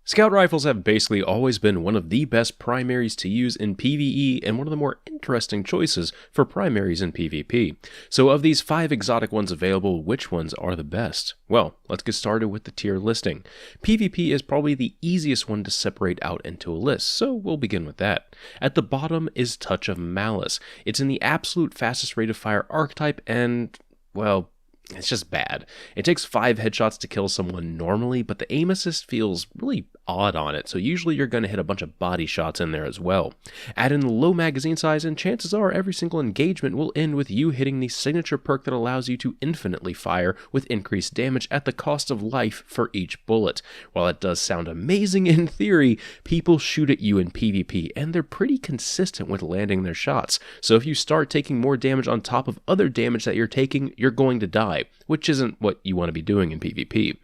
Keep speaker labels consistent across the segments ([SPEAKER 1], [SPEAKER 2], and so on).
[SPEAKER 1] Scout rifles have basically always been one of the best primaries to use in PvE and one of the more interesting choices for primaries in PvP. So of these 5 exotic ones available, which ones are the best? Well, let's get started with the tier listing. PvP is probably the easiest one to separate out into a list, so we'll begin with that. At the bottom is Touch of Malice. It's in the absolute fastest rate of fire archetype and, well, it's just bad. It takes 5 headshots to kill someone normally, but the aim assist feels really odd on it, so usually you're going to hit a bunch of body shots in there as well. Add in the low magazine size and chances are every single engagement will end with you hitting the signature perk that allows you to infinitely fire with increased damage at the cost of life for each bullet. While it does sound amazing in theory, people shoot at you in PvP and they're pretty consistent with landing their shots, so if you start taking more damage on top of other damage that you're taking, you're going to die, which isn't what you want to be doing in PvP.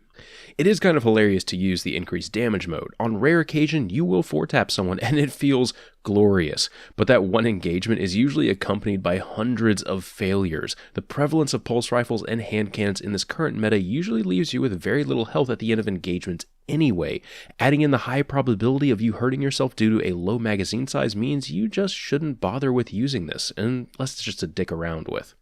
[SPEAKER 1] It is kind of hilarious to use the increased damage mode. On rare occasion, you will 4-tap someone and it feels glorious, but that one engagement is usually accompanied by hundreds of failures. The prevalence of pulse rifles and hand cannons in this current meta usually leaves you with very little health at the end of engagements anyway. Adding in the high probability of you hurting yourself due to a low magazine size means you just shouldn't bother with using this, unless it's just to dick around with.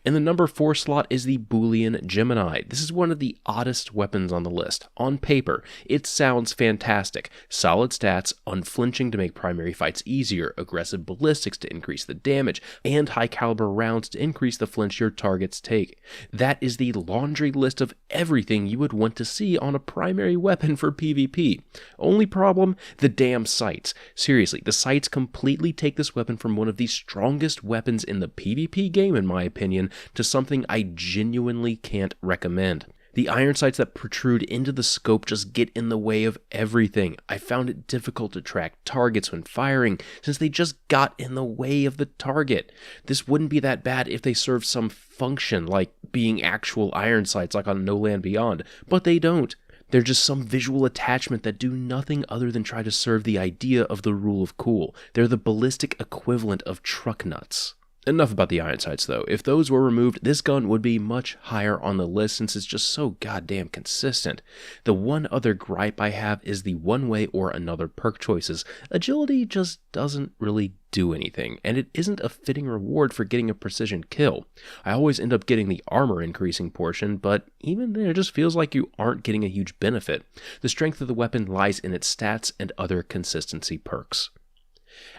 [SPEAKER 1] In the number 4 slot is the Boolean Gemini. This is one of the oddest weapons on the list. On paper, it sounds fantastic. Solid stats, unflinching to make primary fights easier, aggressive ballistics to increase the damage, and high caliber rounds to increase the flinch your targets take. That is the laundry list of everything you would want to see on a primary weapon for PvP. Only problem? The damn sights. Seriously, the sights completely take this weapon from one of the strongest weapons in the PvP game, in my opinion, to something I genuinely can't recommend. The iron sights that protrude into the scope just get in the way of everything. I found it difficult to track targets when firing, since they just got in the way of the target. This wouldn't be that bad if they served some function, like being actual iron sights like on No Land Beyond, but they don't. They're just some visual attachment that do nothing other than try to serve the idea of the rule of cool. They're the ballistic equivalent of truck nuts. Enough about the iron sights though. If those were removed, this gun would be much higher on the list since it's just so goddamn consistent. The one other gripe I have is the one way or another perk choices. Agility just doesn't really do anything, and it isn't a fitting reward for getting a precision kill. I always end up getting the armor increasing portion, but even then it just feels like you aren't getting a huge benefit. The strength of the weapon lies in its stats and other consistency perks.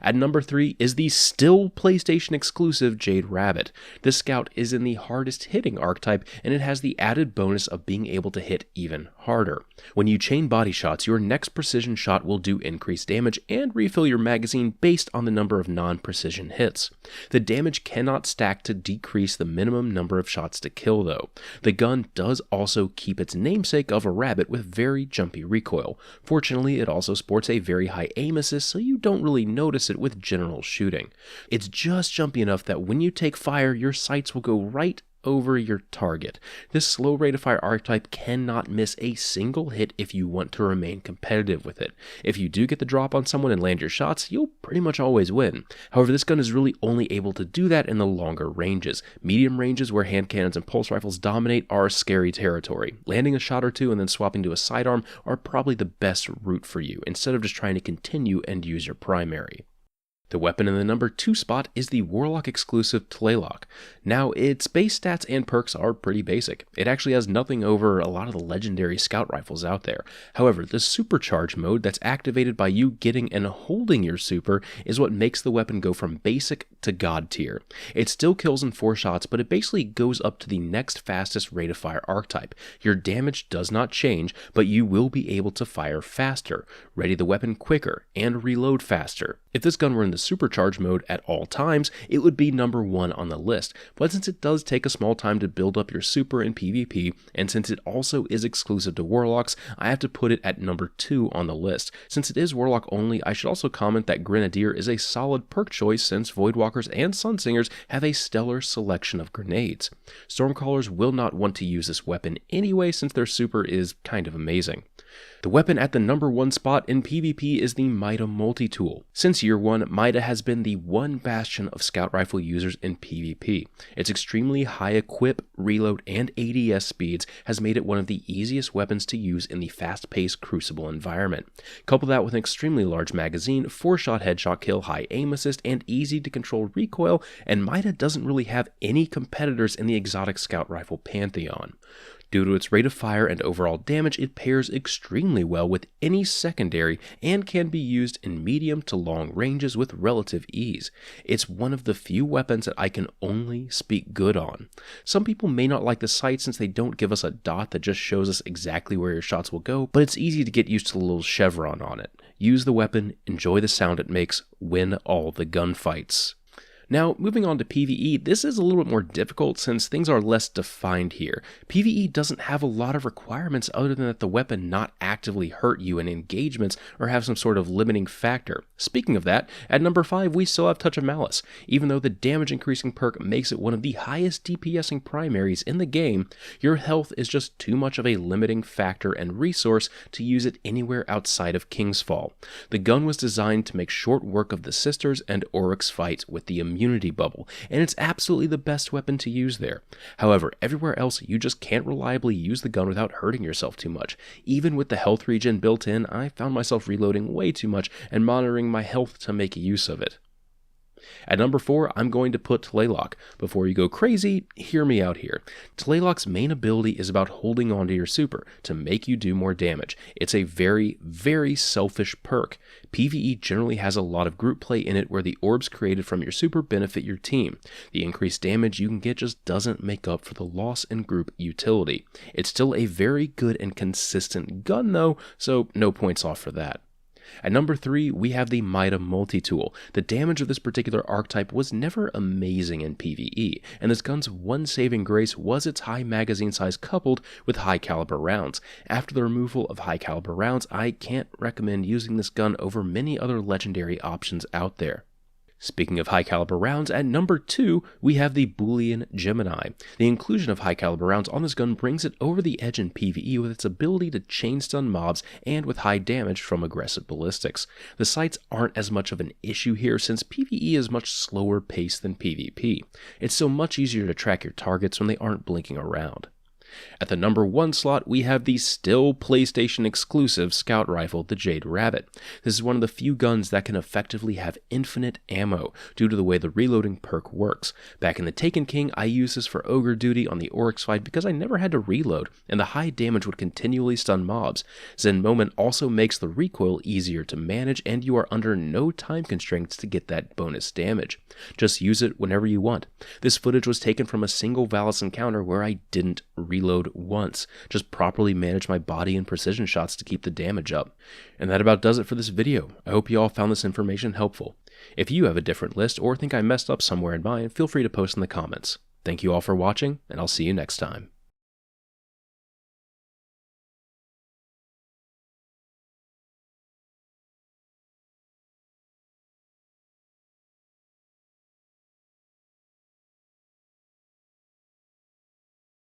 [SPEAKER 1] At number 3 is the still PlayStation exclusive Jade Rabbit. This scout is in the hardest hitting archetype, and it has the added bonus of being able to hit even harder. When you chain body shots, your next precision shot will do increased damage and refill your magazine based on the number of non-precision hits. The damage cannot stack to decrease the minimum number of shots to kill though. The gun does also keep its namesake of a rabbit with very jumpy recoil. Fortunately, it also sports a very high aim assist, so you don't really notice it with general shooting. It's just jumpy enough that when you take fire, your sights will go right over your target. This slow rate of fire archetype cannot miss a single hit if you want to remain competitive with it. If you do get the drop on someone and land your shots, you'll pretty much always win. However, this gun is really only able to do that in the longer ranges. Medium ranges where hand cannons and pulse rifles dominate are scary territory. Landing a shot or two and then swapping to a sidearm are probably the best route for you, instead of just trying to continue and use your primary. The weapon in the number 2 spot is the Warlock exclusive Tlaylock. Now, its base stats and perks are pretty basic. It actually has nothing over a lot of the legendary scout rifles out there. However, the supercharge mode that's activated by you getting and holding your super is what makes the weapon go from basic to god tier. It still kills in 4 shots, but it basically goes up to the next fastest rate of fire archetype. Your damage does not change, but you will be able to fire faster, ready the weapon quicker, and reload faster. If this gun were in the supercharge mode at all times, it would be number 1 on the list, but since it does take a small time to build up your super in PvP, and since it also is exclusive to Warlocks, I have to put it at number 2 on the list. Since it is Warlock only, I should also comment that Grenadier is a solid perk choice since Voidwalkers and Sunsingers have a stellar selection of grenades. Stormcallers will not want to use this weapon anyway since their super is kind of amazing. The weapon at the number 1 spot in PvP is the Mida Multi-Tool. Since year 1, Mida has been the one bastion of scout rifle users in PvP. Its extremely high equip, reload, and ADS speeds has made it one of the easiest weapons to use in the fast-paced Crucible environment. Couple that with an extremely large magazine, 4-shot headshot kill, high aim assist, and easy to control recoil, and Mida doesn't really have any competitors in the exotic scout rifle pantheon. Due to its rate of fire and overall damage, it pairs extremely well with any secondary and can be used in medium to long ranges with relative ease. It's one of the few weapons that I can only speak good on. Some people may not like the sight since they don't give us a dot that just shows us exactly where your shots will go, but it's easy to get used to the little chevron on it. Use the weapon, enjoy the sound it makes, win all the gunfights. Now, moving on to PvE, this is a little bit more difficult since things are less defined here. PvE doesn't have a lot of requirements other than that the weapon not actively hurt you in engagements or have some sort of limiting factor. Speaking of that, at number 5 we still have Touch of Malice. Even though the damage increasing perk makes it one of the highest DPSing primaries in the game, your health is just too much of a limiting factor and resource to use it anywhere outside of King's Fall. The gun was designed to make short work of the Sisters and Oryx fights with the immunity bubble, and it's absolutely the best weapon to use there. However, everywhere else you just can't reliably use the gun without hurting yourself too much. Even with the health regen built in, I found myself reloading way too much and monitoring my health to make use of it. At number 4, I'm going to put Tlaylock. Before you go crazy, hear me out here. Tlaylock's main ability is about holding onto your super to make you do more damage. It's a very, very selfish perk. PvE generally has a lot of group play in it where the orbs created from your super benefit your team. The increased damage you can get just doesn't make up for the loss in group utility. It's still a very good and consistent gun though, so no points off for that. At number 3, we have the Mida multi-tool. The damage of this particular archetype was never amazing in PvE, and this gun's one saving grace was its high magazine size coupled with high caliber rounds. After the removal of high caliber rounds, I can't recommend using this gun over many other legendary options out there. Speaking of high caliber rounds, at number 2, we have the Boolean Gemini. The inclusion of high caliber rounds on this gun brings it over the edge in PvE with its ability to chain stun mobs and with high damage from aggressive ballistics. The sights aren't as much of an issue here since PvE is much slower paced than PvP. It's still much easier to track your targets when they aren't blinking around. At the number 1 slot, we have the still PlayStation exclusive scout rifle, the Jade Rabbit. This is one of the few guns that can effectively have infinite ammo due to the way the reloading perk works. Back in the Taken King, I used this for ogre duty on the Oryx fight because I never had to reload, and the high damage would continually stun mobs. Zen Moment also makes the recoil easier to manage, and you are under no time constraints to get that bonus damage. Just use it whenever you want. This footage was taken from a single Valis encounter where I didn't reload once, just properly manage my body and precision shots to keep the damage up. And that about does it for this video. I hope you all found this information helpful. If you have a different list or think I messed up somewhere in mine, feel free to post in the comments. Thank you all for watching, and I'll see you next time.